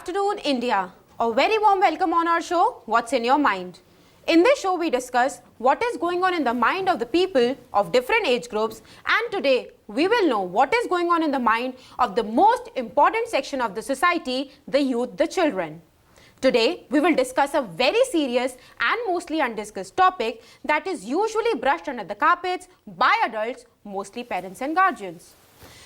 afternoon, India. A very warm welcome on our show, What's in Your Mind? In this show, we discuss what is going on in the mind of the people of different age groups, and today we will know what is going on in the mind of the most important section of the society, the youth, the children. Today, we will discuss a very serious and mostly undiscussed topic that is usually brushed under the carpets by adults, mostly parents and guardians.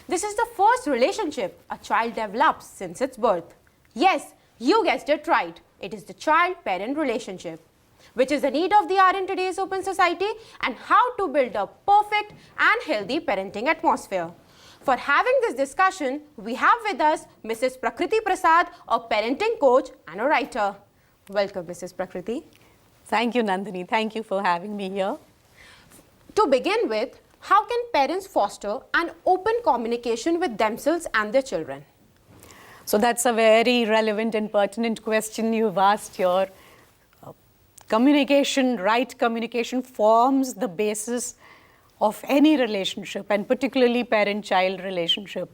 This is the first relationship a child develops since its birth. Yes, you guessed it right. It is the child-parent relationship, which is the need of the hour in today's open society and how to build a perfect and healthy parenting atmosphere. For having this discussion, we have with us Mrs. Prakriti Prasad, a parenting coach and a writer. Welcome, Mrs. Prakriti. Thank you, Nandini. Thank you for having me here. To begin with, how can parents foster an open communication with themselves and their children? So that's a very relevant and pertinent question you've asked here. Communication, right communication forms the basis of any relationship, and particularly parent-child relationship.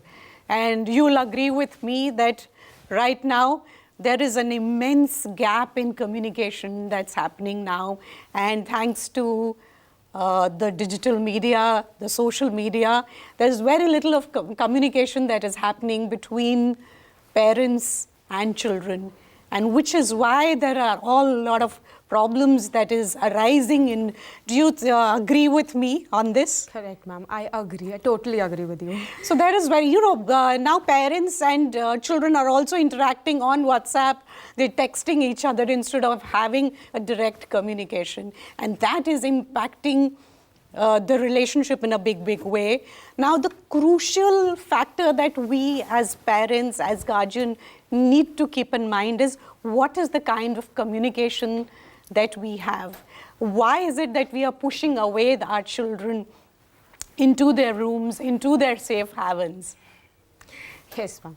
And you'll agree with me that right now there is an immense gap in communication that's happening now, and thanks to the digital media, the social media, there's very little of communication that is happening between parents and children, and which is why there are a lot of problems that is arising in. Do you agree with me on this? Correct, ma'am. I agree. I totally agree with you. So there is very, now parents and children are also interacting on WhatsApp. They're texting each other instead of having a direct communication. And that is impacting the relationship in a big way. Now, the crucial factor that we as parents, as guardian, need to keep in mind is what is the kind of communication that we have. Why is it that we are pushing away our children into their rooms, into their safe havens? Yes, ma'am.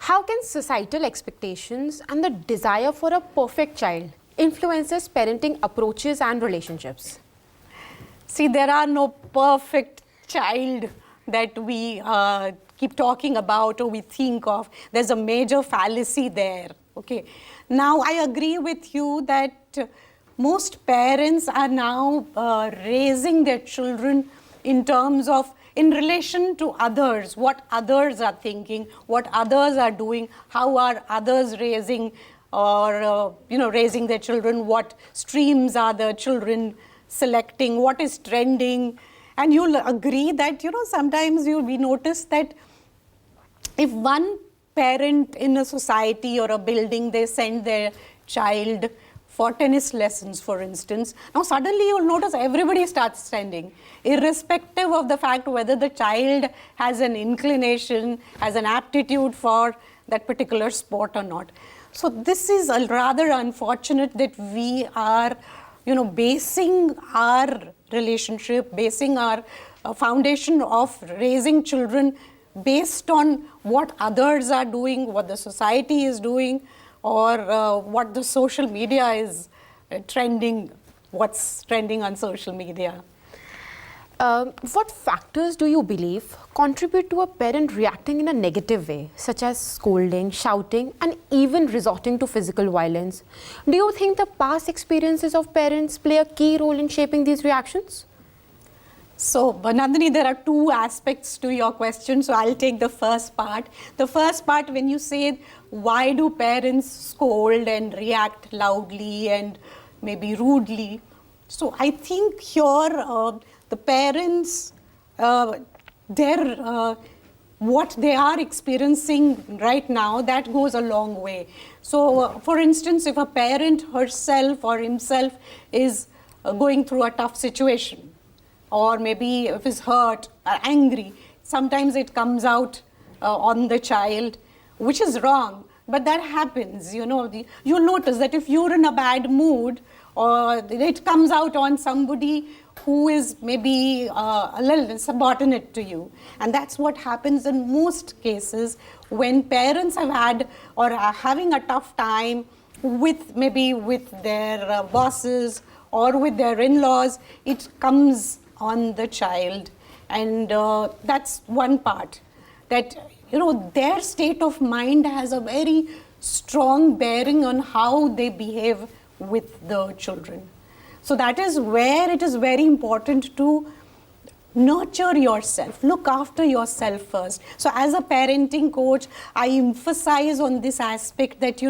How can societal expectations and the desire for a perfect child influences parenting approaches and relationships? See, there are no perfect child that we keep talking about or we think of. There's a major fallacy there. Okay. Now, I agree with you that most parents are now raising their children in terms of, in relation to others, what others are thinking, what others are doing, how are others raising or, raising their children, what streams are the children selecting, what is trending. And you'll agree that, sometimes we notice that if one parent in a society or a building, they send their child for tennis lessons, for instance. Now suddenly you'll notice everybody starts sending, irrespective of the fact whether the child has an inclination, has an aptitude for that particular sport or not. So this is rather unfortunate that we are, basing our relationship, basing our foundation of raising children based on what others are doing, what the society is doing, or what the social media is trending, what's trending on social media. What factors do you believe contribute to a parent reacting in a negative way, such as scolding, shouting, and even resorting to physical violence? Do you think the past experiences of parents play a key role in shaping these reactions? So, Nandini, there are two aspects to your question, so I'll take the first part. The first part, when you say, why do parents scold and react loudly and maybe rudely? So, I think here, the parents, what they are experiencing right now, that goes a long way. So, for instance, if a parent herself or himself is going through a tough situation, or maybe if he's hurt or angry, sometimes it comes out on the child, which is wrong, but that happens. You'll notice that if you're in a bad mood, or it comes out on somebody who is maybe a little subordinate to you. And that's what happens in most cases when parents have had or are having a tough time with their bosses or with their in-laws. It comes on the child, and that's one part, that their state of mind has a very strong bearing on how they behave with the children. So that is where it is very important to nurture yourself, look after yourself first. So as a parenting coach, I emphasize on this aspect that,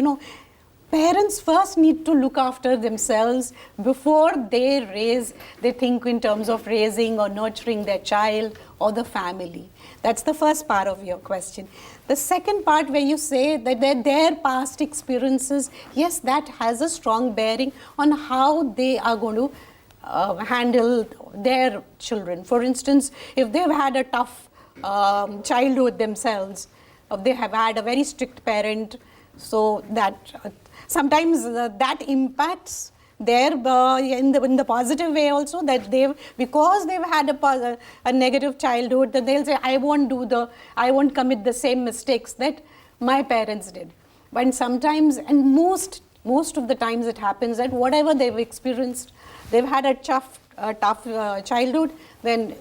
parents first need to look after themselves before they think in terms of raising or nurturing their child or the family. That's the first part of your question. The second part, where you say that their past experiences, yes, that has a strong bearing on how they are going to handle their children. For instance, if they've had a tough childhood themselves, if they have had a very strict parent, so that sometimes that impacts their in the positive way also, that because they've had a negative childhood, that they'll say, I won't commit the same mistakes that my parents did. But sometimes, and most of the times, it happens that whatever they've experienced, they've had a tough childhood, then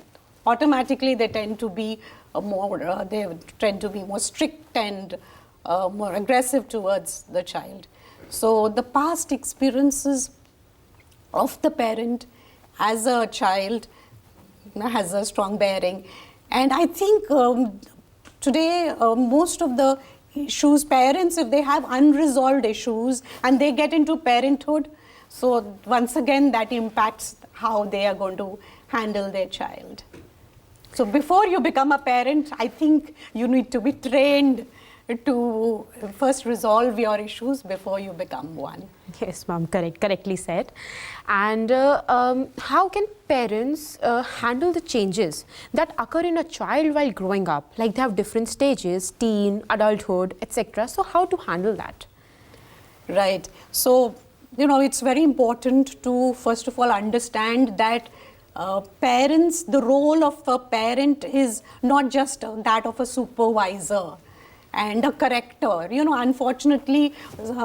automatically they tend to be more strict and more aggressive towards the child. So the past experiences of the parent as a child has a strong bearing. And I think today most of the issues, parents, if they have unresolved issues and they get into parenthood, so once again that impacts how they are going to handle their child. So before you become a parent, I think you need to be trained to first resolve your issues before you become one. Yes, ma'am, correctly said. And how can parents handle the changes that occur in a child while growing up? Like they have different stages, teen, adulthood, etc. So how to handle that? Right. So, it's very important to first of all understand that parents, the role of a parent is not just that of a supervisor and a corrector. Unfortunately,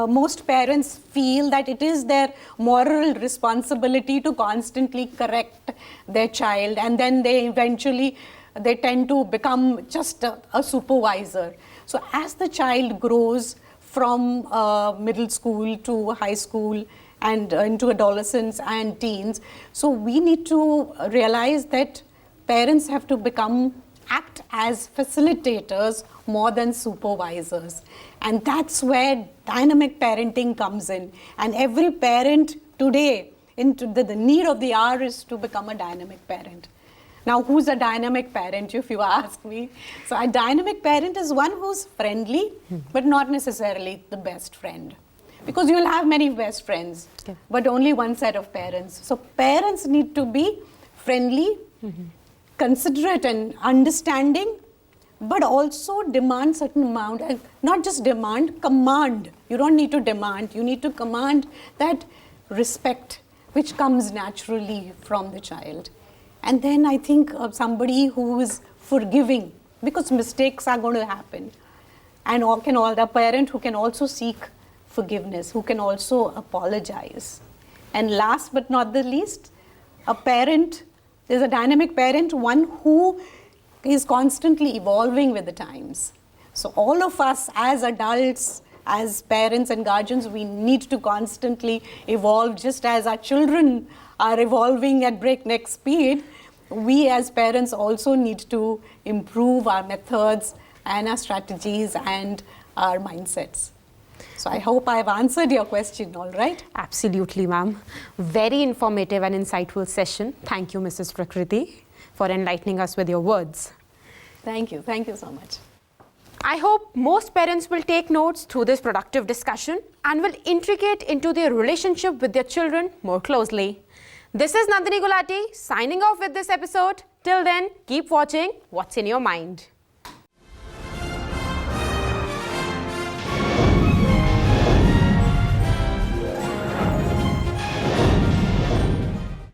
most parents feel that it is their moral responsibility to constantly correct their child, and then they tend to become just a supervisor. So as the child grows from middle school to high school and into adolescence and teens, so we need to realize that parents have to act as facilitators more than supervisors. And that's where dynamic parenting comes in. And every parent today, the need of the hour is to become a dynamic parent. Now, who's a dynamic parent, if you ask me? So a dynamic parent is one who's friendly, but not necessarily the best friend. Because you'll have many best friends, but only one set of parents. So parents need to be friendly, considerate and understanding, but also demand certain amount, and not just command. You don't need to demand, you need to command that respect which comes naturally from the child. And then I think somebody who is forgiving, because mistakes are going to happen, and the parent who can also seek forgiveness, who can also apologize. And last but not the least, there's a dynamic parent, one who is constantly evolving with the times. So all of us as adults, as parents and guardians, we need to constantly evolve, just as our children are evolving at breakneck speed. We as parents also need to improve our methods and our strategies and our mindsets. So I hope I've answered your question, all right? Absolutely, ma'am. Very informative and insightful session. Thank you, Mrs. Prakriti, for enlightening us with your words. Thank you. Thank you so much. I hope most parents will take notes through this productive discussion and will integrate into their relationship with their children more closely. This is Nandini Gulati signing off with this episode. Till then, keep watching What's in Your Mind.